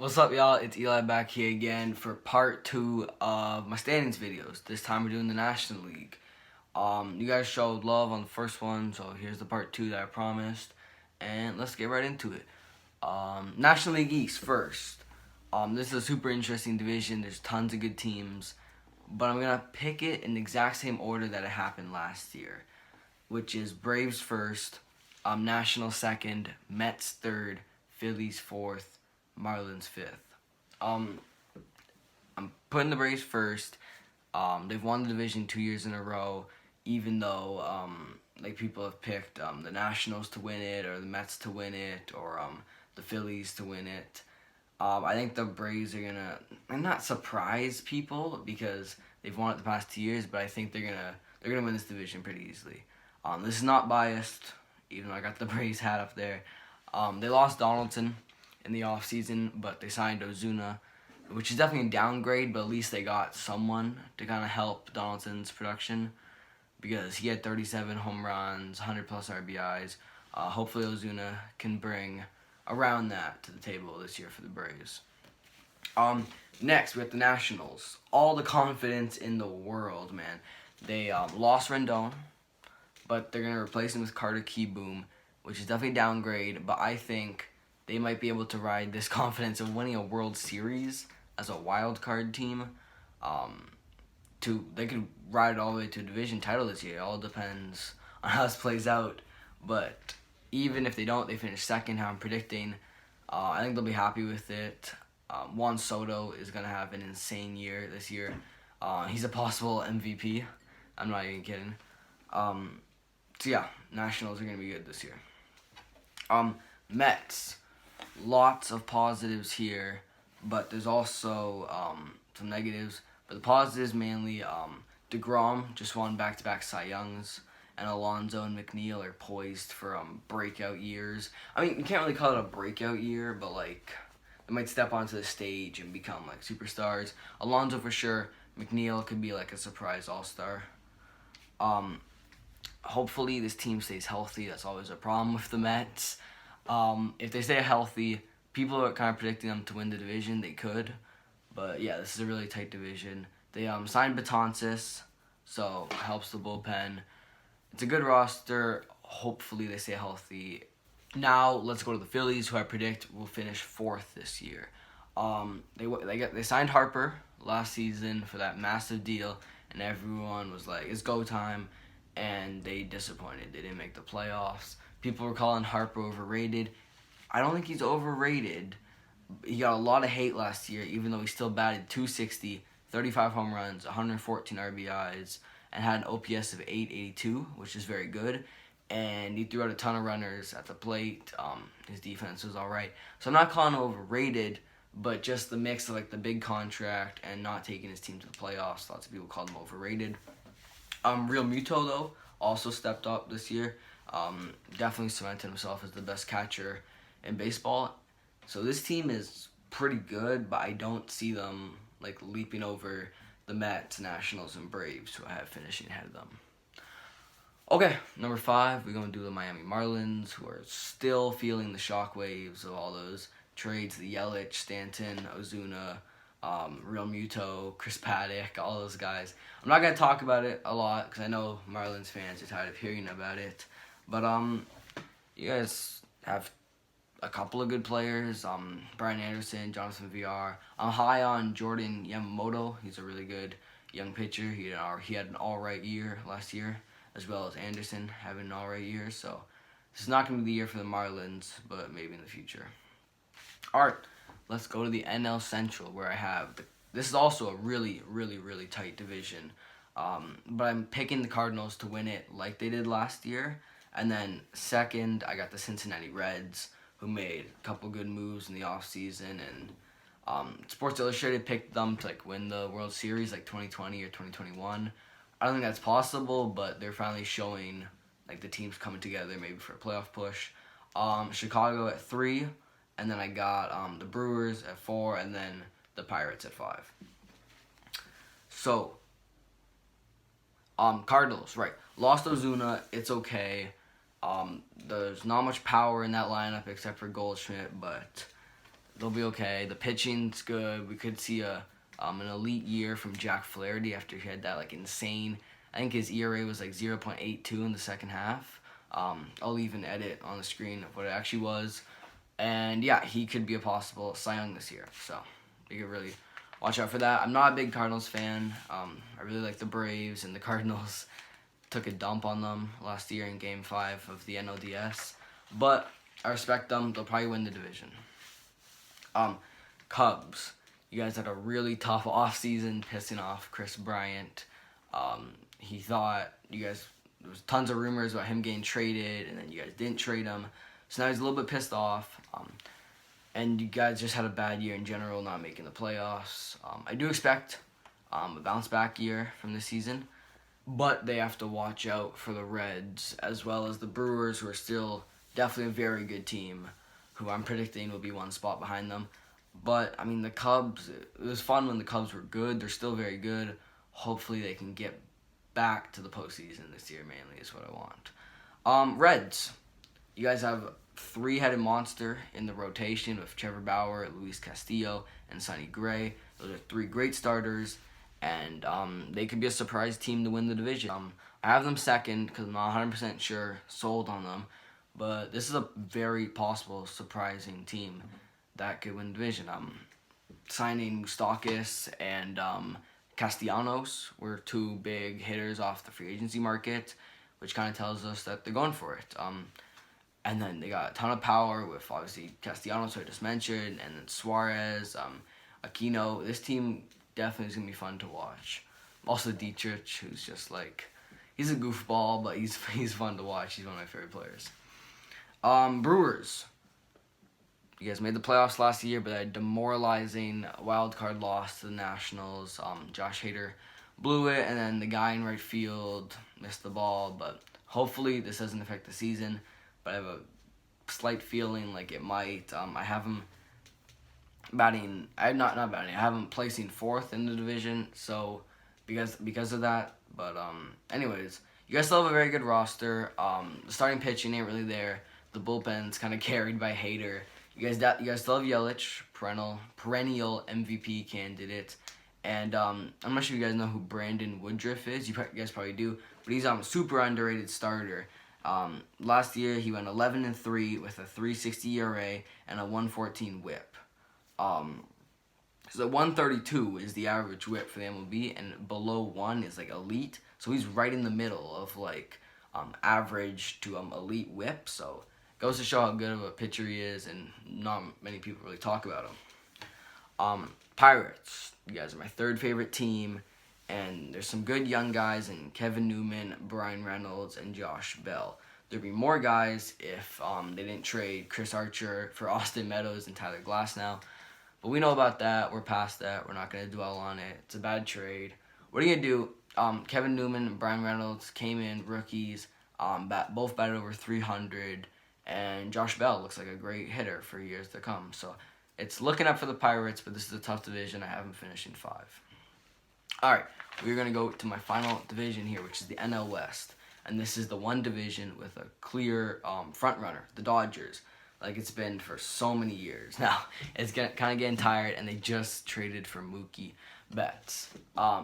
What's up, y'all? It's Eli back here again for part 2 of my standings videos. This time we're doing the National League. You guys showed love on the first one, so here's the part 2 that I promised. And let's get right into it. National League East first. This is a super interesting division. There's tons of good teams. But I'm going to pick it in the exact same order that it happened last year, which is Braves first, Nationals second, Mets third, Phillies fourth, Marlins fifth. I'm putting the Braves first. They've won the division 2 years in a row, even though people have picked the Nationals to win it, or the Mets to win it, or the Phillies to win it. I think the Braves are gonna not surprise people because they've won it the past 2 years, but I think they're gonna win this division pretty easily. This is not biased, even though I got the Braves hat up there. They lost Donaldson in the offseason, but they signed Ozuna, which is definitely a downgrade, but at least they got someone to kind of help Donaldson's production because he had 37 home runs, 100-plus RBIs. Hopefully Ozuna can bring around that to the table this year for the Braves. Next, we have the Nationals. All the confidence in the world, man. They lost Rendon, but they're going to replace him with Carter Keyboom, which is definitely a downgrade, but I think they might be able to ride this confidence of winning a World Series as a wild card team. They could ride it all the way to a division title this year. It all depends on how this plays out. But even if they don't, they finish second, how I'm predicting. I think they'll be happy with it. Juan Soto is going to have an insane year this year. He's a possible MVP. I'm not even kidding. So yeah, Nationals are going to be good this year. Mets. Lots of positives here, but there's also some negatives. But the positives mainly, DeGrom just won back-to-back Cy Youngs, and Alonso and McNeil are poised for breakout years. I mean, you can't really call it a breakout year, but they might step onto the stage and become superstars. Alonso for sure. McNeil could be a surprise all-star. Hopefully this team stays healthy. That's always a problem with the Mets. If they stay healthy, people are kind of predicting them to win the division. They could. But yeah, this is a really tight division. They signed Betances, so it helps the bullpen. It's a good roster. Hopefully they stay healthy. Now let's go to the Phillies, who I predict will finish fourth this year. They signed Harper last season for that massive deal, and everyone was like, it's go time, and they disappointed. They didn't make the playoffs. People were calling Harper overrated. I don't think he's overrated. He got a lot of hate last year, even though he still batted .260, 35 home runs, 114 RBIs, and had an OPS of .882, which is very good. And he threw out a ton of runners at the plate. His defense was all right. So I'm not calling him overrated, but just the mix of the big contract and not taking his team to the playoffs. Lots of people called him overrated. Real Muto, though, also stepped up this year. Definitely cemented himself as the best catcher in baseball. So this team is pretty good, but I don't see them leaping over the Mets, Nationals, and Braves, who I have finishing ahead of them. Okay, number 5, we're going to do the Miami Marlins, who are still feeling the shockwaves of all those trades, the Yelich, Stanton, Ozuna, Real Muto, Chris Paddock, all those guys. I'm not going to talk about it a lot because I know Marlins fans are tired of hearing about it. But you guys have a couple of good players. Brian Anderson, Jonathan VR. I'm high on Jordan Yamamoto. He's a really good young pitcher. He had an all-right year last year, as well as Anderson having an all-right year. So this is not going to be the year for the Marlins, but maybe in the future. All right, let's go to the NL Central, where I have this is also a really, really, really tight division. But I'm picking the Cardinals to win it like they did last year. And then second, I got the Cincinnati Reds, who made a couple good moves in the offseason. And Sports Illustrated picked them to win the World Series 2020 or 2021. I don't think that's possible, but they're finally showing the team's coming together maybe for a playoff push. Chicago at 3, and then I got the Brewers at 4, and then the Pirates at 5. So, Cardinals, right. Lost Ozuna, it's okay. There's not much power in that lineup except for Goldschmidt, but they'll be okay. The pitching's good. We could see an elite year from Jack Flaherty after he had that like insane. I think his ERA was like 0.82 in the second half. I'll leave an edit on the screen of what it actually was. And yeah, he could be a possible Cy Young this year. So you could really watch out for that. I'm not a big Cardinals fan. I really like the Braves, and the Cardinals took a dump on them last year in Game 5 of the NLDS. But I respect them. They'll probably win the division. Cubs. You guys had a really tough offseason, pissing off Chris Bryant. He thought there was tons of rumors about him getting traded, and then you guys didn't trade him. So now he's a little bit pissed off. And you guys just had a bad year in general, not making the playoffs. I do expect a bounce back year from this season, but they have to watch out for the Reds as well as the Brewers, who are still definitely a very good team, who I'm predicting will be one spot behind them. But, I mean, the Cubs, it was fun when the Cubs were good. They're still very good. Hopefully they can get back to the postseason this year, mainly, is what I want. Reds. You guys have three-headed monster in the rotation with Trevor Bauer, Luis Castillo, and Sonny Gray. Those are three great starters, and they could be a surprise team to win the division. I have them second because I'm not 100% sure, sold on them, but this is a very possible surprising team that could win the division. Signing Moustakis and Castellanos were two big hitters off the free agency market, which kind of tells us that they're going for it. And then they got a ton of power with, obviously, Castellanos, who I just mentioned, and then Suarez, Aquino. This team definitely is going to be fun to watch. Also, Dietrich, who's just like, he's a goofball, but he's fun to watch. He's one of my favorite players. Brewers. You guys made the playoffs last year, but a demoralizing wild card loss to the Nationals. Josh Hader blew it, and then the guy in right field missed the ball. But hopefully this doesn't affect the season. But I have a slight feeling like it might. I have him batting. I have him placing fourth in the division. So because of that. But anyways, you guys still have a very good roster. The starting pitching ain't really there. The bullpen's kind of carried by Hader. You guys still have Yelich, perennial MVP candidate, and I'm not sure if you guys know who Brandon Woodruff is. You guys probably do, but he's a super underrated starter. Last year he went 11-3 with a 3.60 ERA and a 1.14 WHIP. So 132 is the average WHIP for the MLB, and below 1 is like elite. So he's right in the middle of like average to elite WHIP. So goes to show how good of a pitcher he is, and not many people really talk about him. Pirates. You guys are my third favorite team, and there's some good young guys in Kevin Newman, Brian Reynolds, and Josh Bell. There'd be more guys if they didn't trade Chris Archer for Austin Meadows and Tyler Glasnow. But we know about that. We're past that. We're not going to dwell on it. It's a bad trade. What are you going to do? Kevin Newman and Brian Reynolds came in, rookies, both batted over 300. And Josh Bell looks like a great hitter for years to come. So it's looking up for the Pirates, but this is a tough division. I have them finishing 5. All right, we're going to go to my final division here, which is the NL West. And this is the one division with a clear front runner, the Dodgers, like it's been for so many years. Now, it's kind of getting tired, and they just traded for Mookie Betts.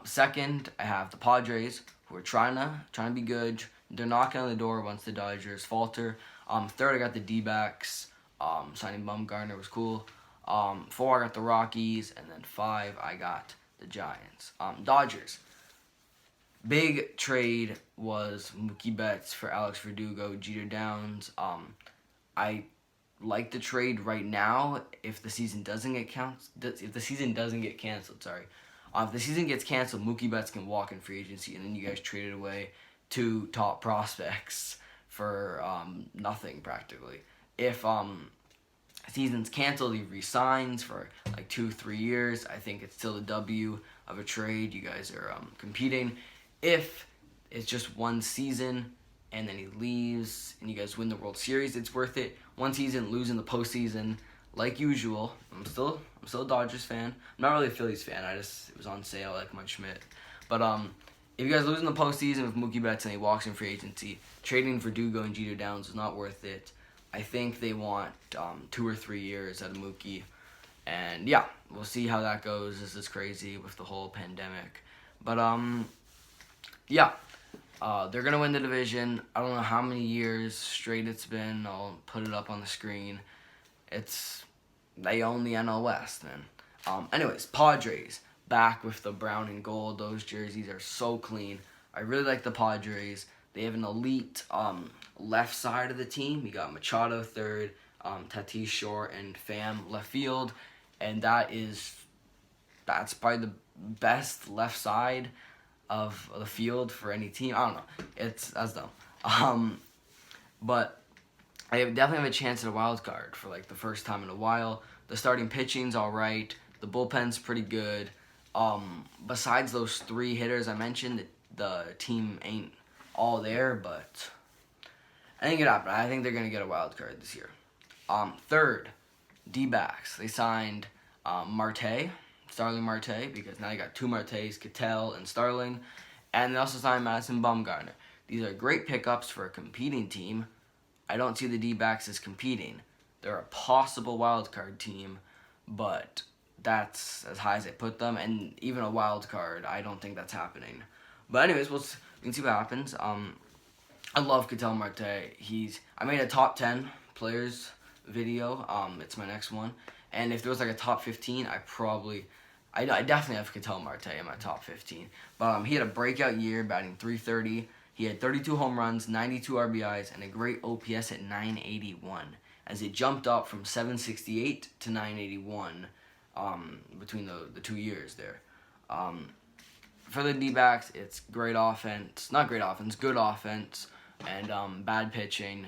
Second, I have the Padres, who are trying to be good. They're knocking on the door once the Dodgers falter. Third, I got the D-backs. Signing Bumgarner was cool. 4, I got the Rockies. And then 5, I got the Giants. Dodgers. Big trade was Mookie Betts for Alex Verdugo, Jeter Downs. I like the trade right now. If the season doesn't get canceled, If the season gets canceled, Mookie Betts can walk in free agency, and then you guys traded away 2 top prospects for nothing practically. If season's canceled, he resigns for like 2-3 years. I think it's still a W of a trade. You guys are competing. If it's just one season and then he leaves and you guys win the World Series, it's worth it. One season, lose in the postseason, like usual. I'm still a Dodgers fan. I'm not really a Phillies fan. It was on sale like Mike Schmidt. But if you guys lose in the postseason with Mookie Betts and he walks in free agency, trading Verdugo and Jeter Downs is not worth it. I think they want 2 or 3 years out of Mookie. And yeah, we'll see how that goes. This is crazy with the whole pandemic. But yeah, they're gonna win the division. I don't know how many years straight it's been. I'll put it up on the screen. They own the NL West, man. Anyways, Padres back with the brown and gold. Those jerseys are so clean. I really like the Padres. They have an elite left side of the team. You got Machado third, Tatis short, and Pham left field, and that's probably the best left side of the field for any team. I don't know. That's dumb. But I definitely have a chance at a wild card for like the first time in a while. The starting pitching's all right. The bullpen's pretty good. Besides those 3 hitters I mentioned, the team ain't all there, but I think it happened. I think they're gonna get a wild card this year. Third, D-backs. They signed Starling Marte, because now you got 2 Martes, Ketel and Starling, and they also signed Madison Bumgarner. These are great pickups for a competing team. I don't see the D-backs as competing. They're a possible wild card team, but that's as high as I put them, and even a wild card, I don't think that's happening. But anyways, we can see what happens. I love Ketel Marte. I made a top 10 players video. It's my next one, and if there was like a top 15, I definitely have Ketel Marte in my top 15. But he had a breakout year, batting .330. He had 32 home runs, 92 RBIs, and a great OPS at 981, as it jumped up from 768 to 981 between the 2 years there. For the D-backs, it's great offense. Not great offense, good offense, and bad pitching.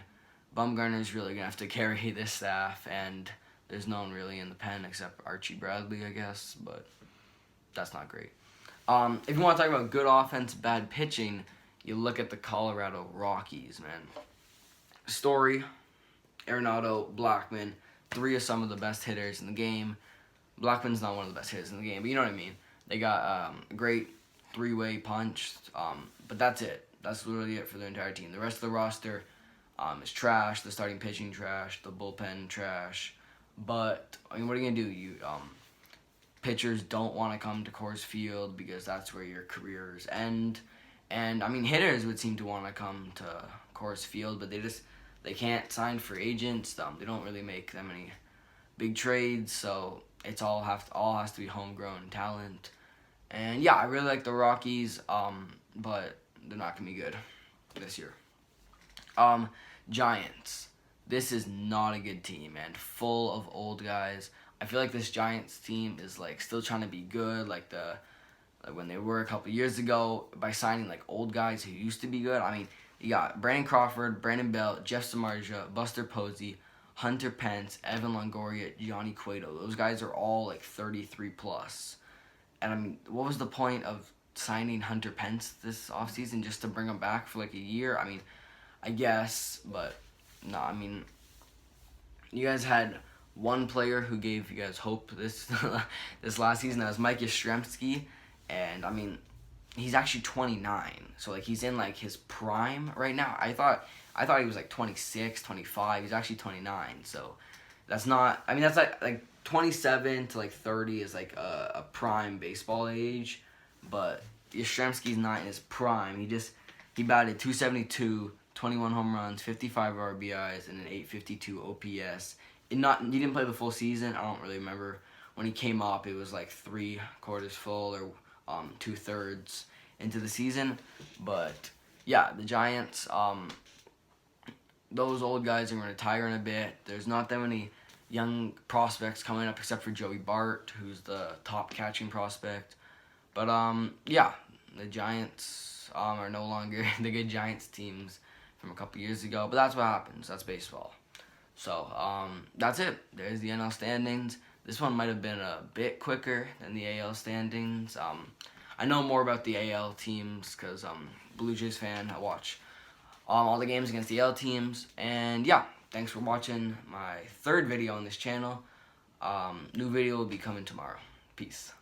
Bumgarner's really going to have to carry this staff, and there's no one really in the pen except Archie Bradley, I guess, but that's not great. If you want to talk about good offense, bad pitching, you look at the Colorado Rockies, man. Story, Arenado, Blackmon, 3 of some of the best hitters in the game. Blackmon's not one of the best hitters in the game, but you know what I mean. They got a great 3-way punch, but that's it. That's literally it for the entire team. The rest of the roster is trash. The starting pitching trash. The bullpen trash. But I mean, what are you gonna do? Pitchers don't want to come to Coors Field because that's where your careers end. And I mean, hitters would seem to want to come to Coors Field, but they can't sign free agents. They don't really make that many big trades, so it's all has to be homegrown talent. And yeah, I really like the Rockies, but they're not gonna be good this year. Giants. This is not a good team, man. Full of old guys. I feel like this Giants team is like still trying to be good, like when they were a couple years ago, by signing like old guys who used to be good. I mean, you got Brandon Crawford, Brandon Bell, Jeff Samardzija, Buster Posey, Hunter Pence, Evan Longoria, Johnny Cueto. Those guys are all like 33 plus. And I mean, what was the point of signing Hunter Pence this offseason, just to bring him back for like a year? I mean, I guess, but no, I mean, you guys had one player who gave you guys hope this last season. That was Mike Yastrzemski, and I mean, he's actually 29, so like he's in like his prime right now. I thought he was like 26, 25. He's actually 29, so that's not. I mean, that's like 27 to like 30 is like a prime baseball age, but Yastrzemski's not in his prime. He batted .272, 21 home runs, 55 RBIs, and an .852 OPS. He didn't play the full season. I don't really remember when he came up. It was like 3/4 full or 2/3 into the season. But yeah, the Giants. Those old guys are going to retire in a bit. There's not that many young prospects coming up except for Joey Bart, who's the top catching prospect. But yeah, the Giants are no longer the good Giants teams from a couple years ago. But that's what happens. That's baseball. So that's it. There's the NL standings. This one might have been a bit quicker than the AL standings. I know more about the AL teams because Blue Jays fan. I watch all the games against the AL teams. And yeah, thanks for watching my 3rd video on this channel. New video will be coming tomorrow. Peace.